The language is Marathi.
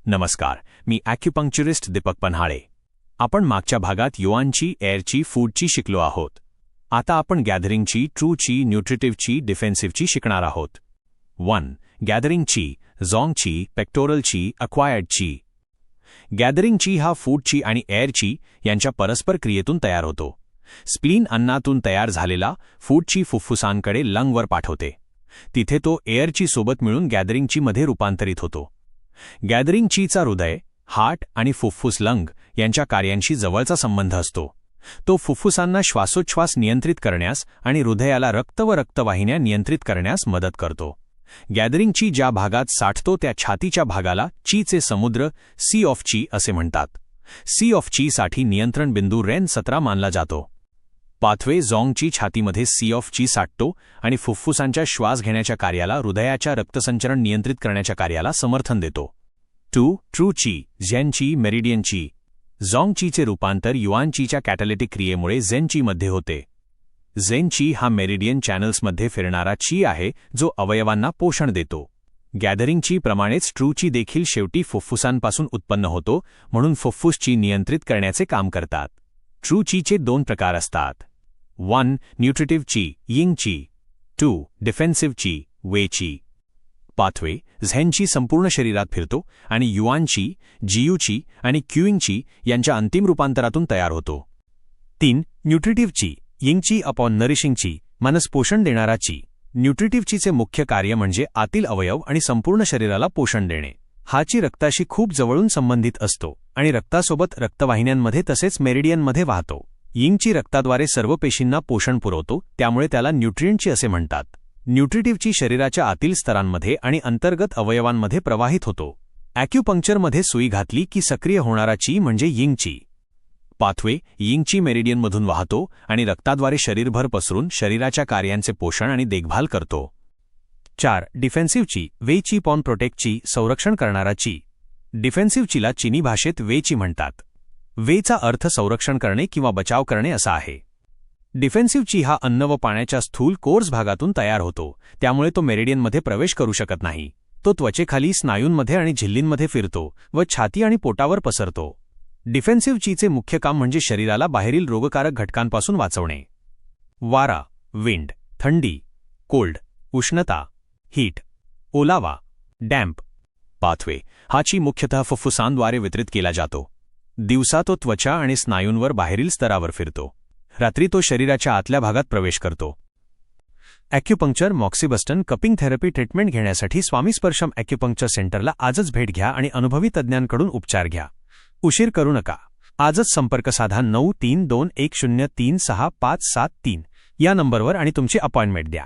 नमस्कार, मी ॲक्युपंक्चरिस्ट दीपक पन्हाळे. आपण मागच्या भागात युआनची, एअरची, फूडची शिकलो आहोत. आता आपण गॅदरिंगची, ट्रूची, न्यूट्रिटिव्हची, डिफेन्सिव्हची शिकणार आहोत. 1. गॅदरिंगची, झोंगची, पेक्टोरलची, अक्वायर्डची. गॅदरिंगची हा फूडची आणि एअरची यांच्या परस्पर क्रियेतून तयार होतो. स्प्लीन अन्नातून तयार झालेला फूडची फुफ्फुसांकडे लंगवर पाठवते. तिथे तो एअरची सोबत मिळून गॅदरिंगची मध्ये रूपांतरित होतो. गॅदरिंगचीचा हृदय, हार्ट आणि फुफ्फुस लंग यांच्या कार्यांशी जवळचा संबंध असतो. तो फुफ्फुसांना श्वासोच्छ्वास नियंत्रित करण्यास आणि हृदयाला रक्त व रक्तवाहिन्या नियंत्रित करण्यास मदत करतो. गॅदरिंगची ज्या भागात साठतो त्या छातीच्या भागाला चीचे समुद्र, सी ऑफ ची असे म्हणतात. सी ऑफ चीसाठी नियंत्रण बिंदू रेन 17 मानला जातो. पाथवे झोंगची छातीमध्ये सी ऑफ ची साठतो आणि फुफ्फुसांच्या श्वास घेण्याच्या कार्याला, हृदयाच्या रक्तसंचरण नियंत्रित करण्याच्या कार्याला समर्थन देतो. 2. ट्रूची, झेनची, मेरिडियनची. झोंगचीचे रूपांतर युआनचीच्या कॅटॅलिटिक क्रियेमुळे झेनचीमध्ये होते. झेनची हा मेरिडियन चॅनल्समध्ये फिरणारा ची आहे जो अवयवांना पोषण देतो. गॅदरिंगची प्रमाणेच ट्रूची देखील शेवटी फुफ्फुसांपासून उत्पन्न होतो, म्हणून फुफ्फुसची नियंत्रित करण्याचे काम करतात. ट्रूचीचे 2 प्रकार असतात. 1. न्यूट्रिटिव्हची, यिंगची. 2. डिफेन्सिव्हची, वेची. पाथवे झेनची संपूर्ण शरीरात फिरतो आणि युआनची, जियूची आणि क्युइंगची यांच्या अंतिम रूपांतरातून तयार होतो. 3. न्यूट्रिटिव्हची, यिंगची अपॉन नरिशिंगची, मानस पोषण देणारा ची. न्यूट्रिटिव्हचीचे मुख्य कार्य म्हणजे आतील अवयव आणि संपूर्ण शरीराला पोषण देणे. हा ची रक्ताशी खूप जवळून संबंधित असतो आणि रक्तासोबत रक्तवाहिन्यांमध्ये तसेच मेरिडियनमध्ये वाहतो. यिंगची रक्ताद्वारे सर्व पेशींना पोषण पुरवतो, त्यामुळे त्याला न्यूट्रिएंटची असे म्हणतात. न्यूट्रिटिव्हची शरीराच्या आतील स्तरांमध्ये आणि अंतर्गत अवयवांमध्ये प्रवाहित होतो. ॲक्युपंक्चरमध्ये सुई घातली की सक्रिय होणारा ची म्हणजे यिंगची. पाथवे यिंगची मेरिडियनमधून वाहतो आणि रक्ताद्वारे शरीरभर पसरून शरीराच्या कार्यांचे पोषण आणि देखभाल करतो. 4. डिफेन्सिव्हची, वेची पॉन प्रोटेक्टची, संरक्षण करणारा ची. डिफेन्सिव्हचीला चीनी भाषेत वेची म्हणतात. वेचा अर्थ संरक्षण करणे किंवा बचाव करणे असा आहे. डिफेन्सिव्हची हा अन्न व पाण्याच्या स्थूल कोर्स भागातून तयार होतो, त्यामुळे तो मेरिडियनमध्ये प्रवेश करू शकत नाही. तो त्वचेखाली, स्नायूंमध्ये आणि झिल्लींमध्ये फिरतो व छाती आणि पोटावर पसरतो. डिफेन्सिव्हचीचे मुख्य काम म्हणजे शरीराला बाहेरील रोगकारक घटकांपासून वाचवणे. वारा, विंड, थंडी, कोल्ड, उष्णता, हीट, ओलावा, डॅम्प. पाथवे हा ची मुख्यतः फुफ्फुसांद्वारे वितरित केला जातो. दिवसा तो त्वचा आणि स्नायूंवर बाहेरील स्तरावर फिरतो. रात्री तो शरीराच्या आतल्या भागात प्रवेश करतो. ॲक्युपंक्चर, मॉक्सिबस्टन, कपिंग थेरपी ट्रीटमेंट घेण्यासाठी स्वामी स्पर्शम ॲक्युपंक्चर सेंटरला आजच भेट घ्या आणि अनुभवी तज्ज्ञांकडून उपचार घ्या. उशीर करू नका. आजच संपर्क साधा 9321036573 या नंबरवर आणि तुमची अपॉइंटमेंट द्या.